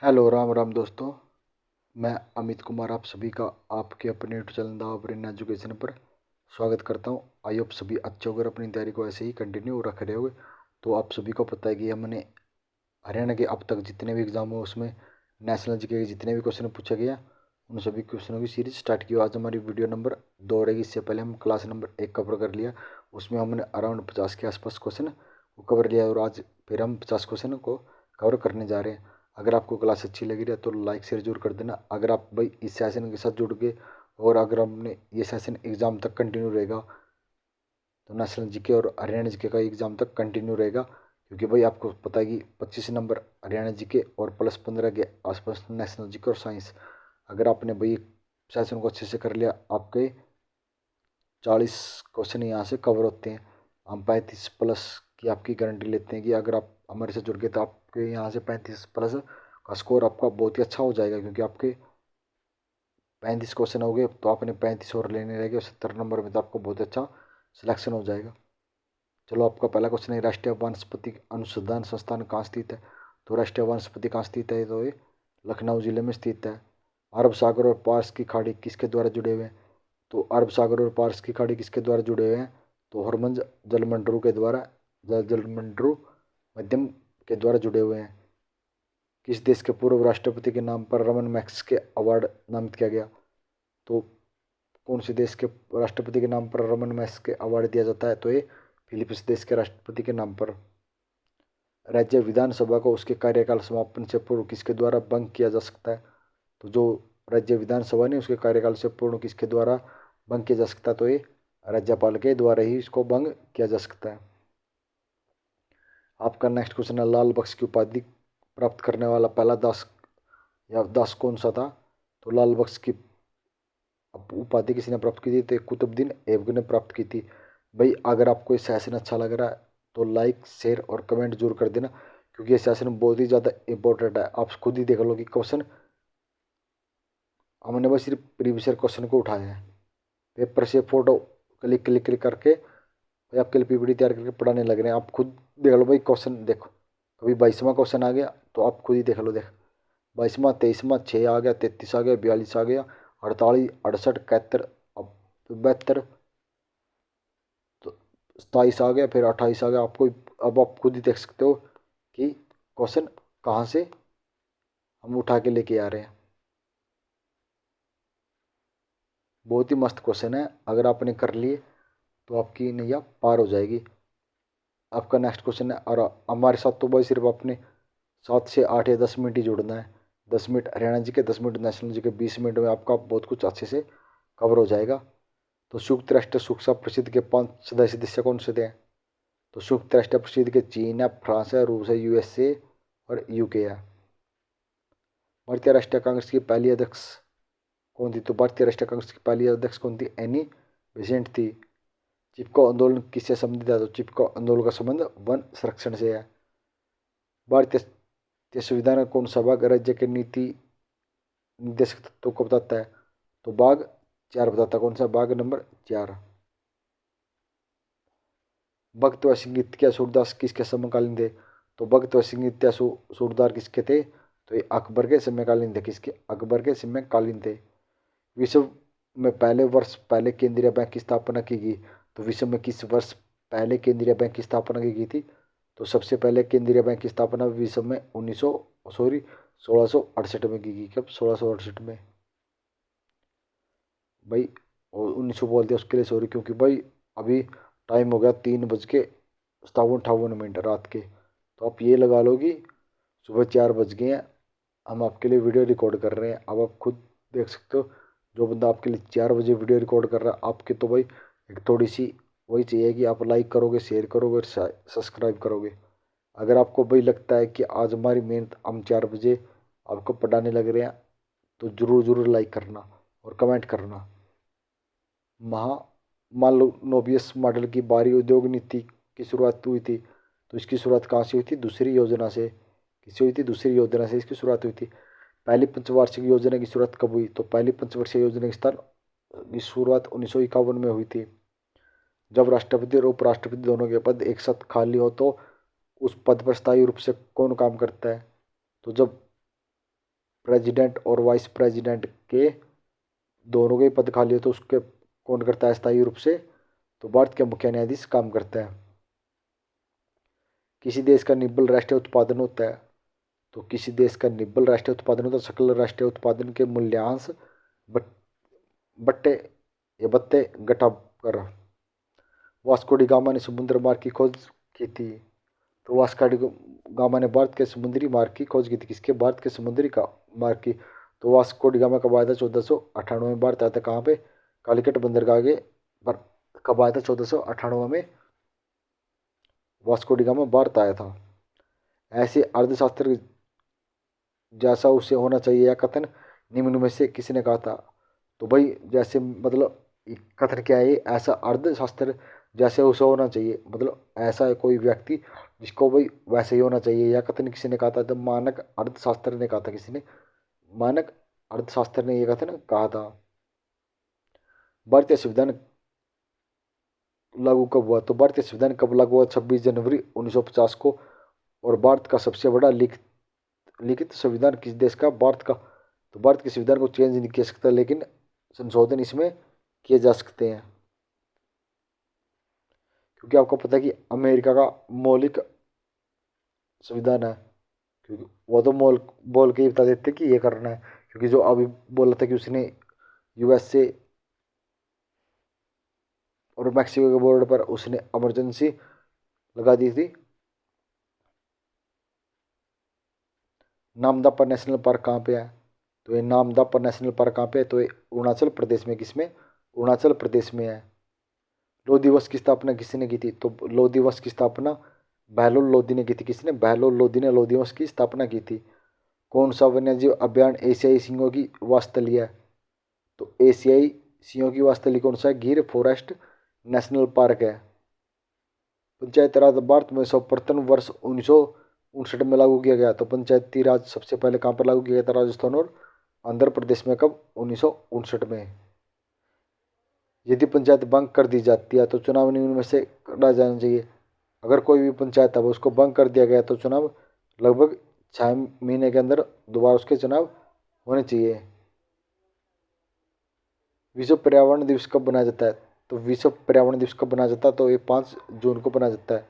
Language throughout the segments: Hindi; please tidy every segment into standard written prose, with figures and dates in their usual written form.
हेलो राम राम दोस्तों। मैं अमित कुमार आप सभी का आपके अपने YouTube channel the brain education पर स्वागत करता हूं। आई होप सभी अच्छे होकर अपनी तैयारी को ऐसे ही कंटिन्यू रख रहे होंगे। तो आप सभी को पता है कि हमने हरियाणा के अब तक जितने भी एग्जाम हुए उसमें नेशनल जीके के जितने भी क्वेश्चन पूछे गए उन सभी क्वेश्चनों की सीरीज स्टार्ट की। आज हमारी वीडियो नंबर 2 रहेगी। इससे पहले हम क्लास नंबर 1 कवर कर लिया, उसमें हमने अराउंड 50 के आसपास क्वेश्चन को कवर लिया और आज फिर हम 50 क्वेश्चन को कवर करने जा रहे हैं। अगर आपको क्लास अच्छी लगी रही तो लाइक शेयर जरूर कर देना। अगर आप भाई इस सेशन के साथ जुड़ गए और अगर हमने ये सेशन एग्ज़ाम तक कंटिन्यू रहेगा तो नेशनल जीके और हरियाणा जीके का एग्ज़ाम तक कंटिन्यू रहेगा, क्योंकि भाई आपको पता है कि 25 नंबर हरियाणा जीके और प्लस 15 के आसपास नेशनल जीके और साइंस। अगर आपने भाई सेशन को अच्छे से कर लिया आपके 40 क्वेश्चन यहाँ से कवर होते हैं। हम 35 प्लस की आपकी गारंटी लेते हैं कि अगर आप हमारे से जुड़ गए तो आपके यहाँ से 35 प्लस का स्कोर आपका बहुत ही अच्छा हो जाएगा, क्योंकि आपके 35 क्वेश्चन हो गए तो आपने 35 और लेने रहेंगे और 70 नंबर में तो आपको बहुत अच्छा सिलेक्शन हो जाएगा। चलो, आपका पहला क्वेश्चन है राष्ट्रीय वनस्पति अनुसंधान संस्थान कहाँ स्थित है। तो राष्ट्रीय वनस्पति कहाँ स्थित है, तो ये लखनऊ जिले में स्थित है। अरब सागर और पारस की खाड़ी किसके द्वारा जुड़े हुए हैं। तो अरब सागर और पारस की खाड़ी किसके द्वारा जुड़े हुए हैं, तो हरमंज जलमंडरू के द्वारा, जलमंडरू मध्यम के द्वारा जुड़े हुए हैं। किस देश के पूर्व राष्ट्रपति के नाम पर रमन मैग्सेसे अवार्ड नामित किया गया। तो कौन से देश के राष्ट्रपति के नाम पर रमन मैग्सेसे अवार्ड दिया जाता है, तो ये फिलीपींस देश के राष्ट्रपति के नाम पर। राज्य विधानसभा को उसके कार्यकाल समापन से पूर्व किसके द्वारा भंग किया जा सकता है। तो जो राज्य विधानसभा ने उसके कार्यकाल से पूर्व किसके द्वारा भंग किया जा सकता है, तो ये राज्यपाल के द्वारा ही इसको भंग किया जा सकता है। आपका नेक्स्ट क्वेश्चन है लाल बख्श की उपाधि प्राप्त करने वाला पहला दास या दास कौन सा था। तो लाल बख्श की उपाधि किसी ने प्राप्त की थी, तो कुतुबुद्दीन ऐबक ने प्राप्त की थी। भाई अगर आपको ये सेशन अच्छा लग रहा है तो लाइक शेयर और कमेंट जरूर कर देना, क्योंकि ये सेशन बहुत ही ज़्यादा इंपॉर्टेंट है। आप खुद ही देख लो कि क्वेश्चन हमने बस सिर्फ प्रीवियस क्वेश्चन को उठाया है, पेपर से फोटो क्लिक क्लिक क्लिक करके भाई आपके लिए पीपीटी तैयार करके पढ़ाने लग रहे हैं। आप खुद देख लो भाई, क्वेश्चन देखो। कभी 22वां क्वेश्चन आ गया तो आप खुद ही देख लो। देख 22वां 23वां 6 आ गया, 33 आ गया, 42 आ गया, 48 68 71 72 तो 27 आ गया, फिर 28 आ गया। आपको अब आप खुद ही देख सकते हो कि क्वेश्चन कहाँ से हम उठा के लेके आ रहे हैं। बहुत ही मस्त क्वेश्चन है, अगर आपने कर लिए तो आपकी नैया पार हो जाएगी। आपका नेक्स्ट क्वेश्चन है, और हमारे साथ तो भाई सिर्फ अपने 7 से 8 या 10 मिनट ही जुड़ना है। 10 मिनट हरियाणा जी के, 10 मिनट नेशनल जी के, 20 मिनट में आपका बहुत कुछ अच्छे से कवर हो जाएगा। तो संयुक्त राष्ट्र सुरक्षा परिषद के 5 सदस्य कौन से थे। तो संयुक्त राष्ट्र परिषद के चीन है, फ्रांस है, रूस है, यूएसए और यूके है। भारतीय राष्ट्रीय कांग्रेस की पहली अध्यक्ष कौन थी। तो भारतीय राष्ट्रीय कांग्रेस की पहली अध्यक्ष कौन थी, एनी बेसेंट थी। चिपको आंदोलन किससे संबंधित है। तो चिपको आंदोलन का संबंध वन संरक्षण से है। भारतीय संविधान कौन सा भाग राज्य के नीति निर्देशक तत्वों को बताता है। तो भाग 4 बताता है। कौन सा भाग नंबर 4। भगत व सिंह इत्यादि सूरदास किसके समकालीन थे। तो भगत व सिंह इत्यादि सूरदास किसके थे, तो ये अकबर के समकालीन थे। किसके, अकबर के समकालीन थे। विश्व में पहले वर्ष पहले केंद्रीय बैंक की स्थापना की गई। तो विश्व में किस वर्ष पहले केंद्रीय बैंक की स्थापना की गई थी। तो सबसे पहले केंद्रीय बैंक की स्थापना विश्व में 1668 में की गई। कब, 1668 में। भाई 1900 बोल दिया उसके लिए सॉरी, क्योंकि भाई अभी टाइम हो गया 3:57 रात के। तो आप ये लगा लो कि सुबह 4 बज गए हैं, हम आपके लिए वीडियो रिकॉर्ड कर रहे हैं। अब आप खुद देख सकते हो, जो बंदा आपके लिए 4 बजे वीडियो रिकॉर्ड कर रहा है, आपके तो भाई एक थोड़ी सी वही चाहिए कि आप लाइक करोगे, शेयर करोगे और सब्सक्राइब करोगे। अगर आपको भाई लगता है कि आज हमारी मेहनत हम 4 बजे आपको पढ़ाने लग रहे हैं, तो ज़रूर ज़रूर लाइक करना और कमेंट करना। महा मालनोबियस मॉडल की बाहरी उद्योग नीति की शुरुआत हुई थी। तो इसकी शुरुआत कहाँ से हुई थी, दूसरी योजना से। किससे हुई थी, दूसरी योजना से इसकी शुरुआत हुई थी। पहली पंचवार्षिक योजना की शुरुआत कब हुई। तो पहली पंचवर्षीय योजना की शुरुआत 1951 में हुई थी। जब राष्ट्रपति और उपराष्ट्रपति दोनों के पद एक साथ खाली हो तो उस पद पर स्थायी रूप से कौन काम करता है। तो जब प्रेसिडेंट और वाइस प्रेसिडेंट के दोनों के पद खाली हो तो उसके कौन करता है स्थायी रूप से? तो भारत के मुख्य न्यायाधीश काम करता है। किसी देश का निव्वल राष्ट्रीय उत्पादन होता है, तो किसी देश का निव्वल राष्ट्रीय उत्पादन होता है सकल राष्ट्रीय उत्पादन के मूल्यांश बट्टे या बत्ते घटा कर। वास्को डी गामा ने समुद्र मार्ग की खोज की थी, तो वास्को डी गामा ने भारत के समुद्री मार्ग की खोज की थी। किसके? भारत के समुद्री का मार्ग की। तो वास्को डी गामा कब आया था? 1498 में भारत आया था। कहाँ पे? कालीकट बंदरगाह के पर कब आया था? 1498 में वास्को डी गामा भारत आया था। ऐसे अर्थशास्त्र जैसा उसे होना चाहिए या कथन निम्न में से किसी ने कहा था? तो भाई जैसे मतलब कथन क्या है? ऐसा अर्थशास्त्र जैसे उसे होना चाहिए, मतलब ऐसा है कोई व्यक्ति जिसको भाई वैसे ही होना चाहिए, या कथन किसी ने कहा था? तो मानक अर्थशास्त्र ने कहा था। किसी ने? मानक अर्थशास्त्र ने यह कथन कहा था। भारतीय संविधान लागू कब हुआ? तो भारतीय संविधान कब लागू हुआ? 26 जनवरी 1950 को। और भारत का सबसे बड़ा लिखित संविधान किस देश का? भारत का। तो भारत के संविधान को चेंज नहीं किया सकता, लेकिन संशोधन इसमें किए जा सकते हैं। क्योंकि आपको पता है कि अमेरिका का मौलिक संविधान है, क्योंकि वो तो बोल के ही बता देते कि ये करना है। क्योंकि जो अभी बोला था कि उसने यूएस से और मैक्सिको के बॉर्डर पर उसने इमरजेंसी लगा दी थी। नामदफा नेशनल पार्क कहाँ पे है? तो ये नामदफा नेशनल पार्क कहाँ पे है? तो ये अरुणाचल प्रदेश में। किसमें? अरुणाचल प्रदेश में है। लौ दिवस की स्थापना किसने की थी? तो लौ दिवस की स्थापना बहलोल लोधी ने की थी। किसने? बहलोल लोधी ने लौ दिवस की स्थापना की थी। कौन सा वन्यजीव अभ्यारण्य एशियाई सिंहों की वास्तली है? तो एशियाई सिंहों की वास्तली कौन सा है? गिर फॉरेस्ट नेशनल पार्क है। पंचायती राज भारत में सर्वप्रथम वर्ष 1959 में लागू किया गया। तो पंचायती राज सबसे पहले कहाँ पर लागू किया गया था? राजस्थान और आंध्र प्रदेश में। कब? 1959 में। यदि पंचायत भंग कर दी जाती है तो चुनाव निम्न में से करा जाना चाहिए। अगर कोई भी पंचायत है उसको भंग कर दिया गया तो चुनाव लगभग 6 महीने के अंदर दोबारा उसके चुनाव होने चाहिए। विश्व पर्यावरण दिवस कब बनाया जाता है? तो विश्व पर्यावरण दिवस कब बनाया जाता है? तो ये 5 जून को बनाया जाता है।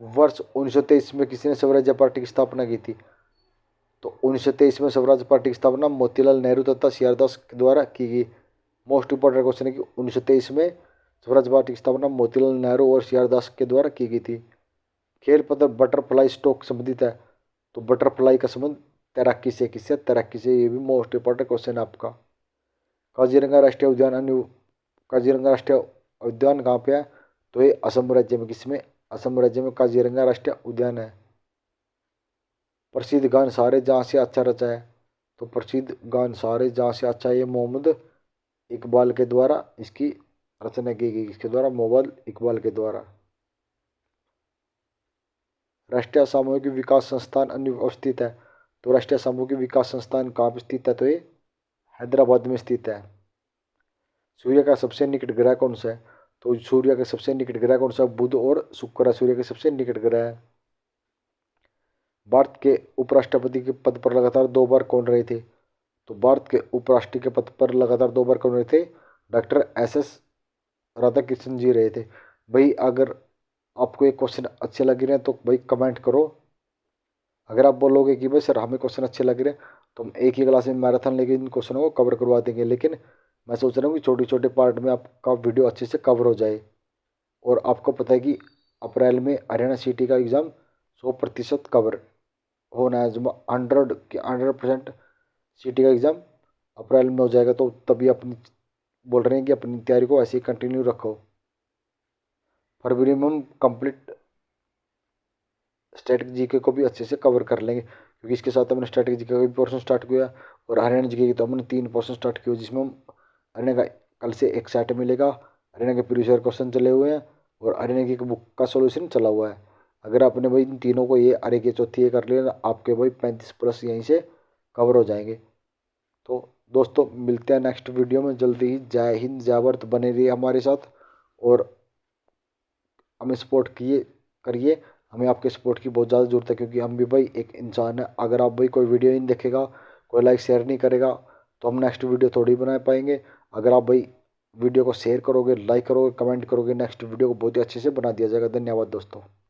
वर्ष 1923 में किसी ने स्वराज्य पार्टी की स्थापना की थी? तो 1923 में स्वराज्य पार्टी की स्थापना मोतीलाल नेहरू तथा सीआर दास के द्वारा की गई। मोस्ट इंपॉर्टेंट क्वेश्चन है कि 1923 में स्वराज पार्टी की स्थापना मोतीलाल नेहरू और सीआर दास के द्वारा की गई थी। खेल पद बटरफ्लाई स्ट्रोक संबंधित है। तो बटरफ्लाई का संबंध तैराकी से। किससे? तैराकी से। ये भी मोस्ट इंपॉर्टेंट क्वेश्चन है आपका। काजीरंगा राष्ट्रीय उद्यान काजीरंगा राष्ट्रीय उद्यान कहाँ पे है? तो ये असम राज्य में। किसमें? असम राज्य में काजीरंगा राष्ट्रीय उद्यान है। प्रसिद्ध गान सारे जहाँ से अच्छा रचा है। तो प्रसिद्ध गान सारे जहाँ से अच्छा है ये मोहम्मद इकबाल के द्वारा इसकी रचना की गई। इसके द्वारा? मोहम्मद इकबाल के द्वारा। राष्ट्रीय सामूहिक विकास संस्थान अवस्थित है। तो राष्ट्रीय सामूहिक विकास संस्थान कहाँ पर स्थित है? तो ये हैदराबाद में स्थित है। सूर्य का सबसे निकट ग्रह कौन सा है? तो सूर्य का सबसे निकट ग्रह कौन सा? बुध और शुक्र सूर्य के सबसे निकट ग्रह है। भारत के उपराष्ट्रपति के पद पर लगातार 2 बार कौन रहे थे? तो भारत के उपराष्ट्रपति के पद पर लगातार 2 बार कौन रहे थे? डॉक्टर एस राधाकृष्णन जी रहे थे। भाई अगर आपको ये क्वेश्चन अच्छे लग रहे हैं तो भाई कमेंट करो। अगर आप बोलोगे कि भाई सर हमें क्वेश्चन अच्छे लग रहे हैं तो हम एक ही क्लास में मैराथन लेके इन क्वेश्चनों को कवर करवा देंगे, लेकिन मैं सोच रहा हूँ कि छोटे छोटे पार्ट में आपका वीडियो अच्छे से कवर हो जाए। और आपको पता है कि अप्रैल में हरियाणा सिटी का एग्ज़ाम 100% कवर होना है। जो 100% सिटी का एग्ज़ाम अप्रैल में हो जाएगा, तो तभी अपनी बोल रहे हैं कि अपनी तैयारी को ऐसे ही कंटिन्यू रखो। फरवरी में हम कंप्लीट स्टैटिक जीके को भी अच्छे से कवर कर लेंगे, क्योंकि इसके साथ हमने स्टैटिक जीके का भी पोर्शन स्टार्ट किया और हरियाणा जीके की तो हमने 3 पोर्शन स्टार्ट किए, जिसमें हम हरियाणा का कल से एक सेट मिलेगा। हरियाणा के प्रीवियस ईयर क्वेश्चन चले हुए हैं और हरियाणा की बुक का सोल्यूशन चला हुआ है। अगर आपने भाई इन तीनों को ये अरे के चौथी ये कर लिया, आपके भाई 35+ यहीं से कवर हो जाएंगे। तो दोस्तों मिलते हैं नेक्स्ट वीडियो में जल्दी ही। जय हिंद जय भारत। बने रहिए हमारे साथ और हमें सपोर्ट करिए। हमें आपके सपोर्ट की बहुत ज़्यादा ज़रूरत है, क्योंकि हम भी भाई एक इंसान है। अगर आप भाई कोई वीडियो नहीं देखेगा, कोई लाइक शेयर नहीं करेगा तो हम नेक्स्ट वीडियो थोड़ी बना पाएंगे। अगर आप भाई वीडियो को शेयर करोगे, लाइक करोगे, कमेंट करोगे, नेक्स्ट वीडियो को बहुत ही अच्छे से बना दिया जाएगा। धन्यवाद दोस्तों।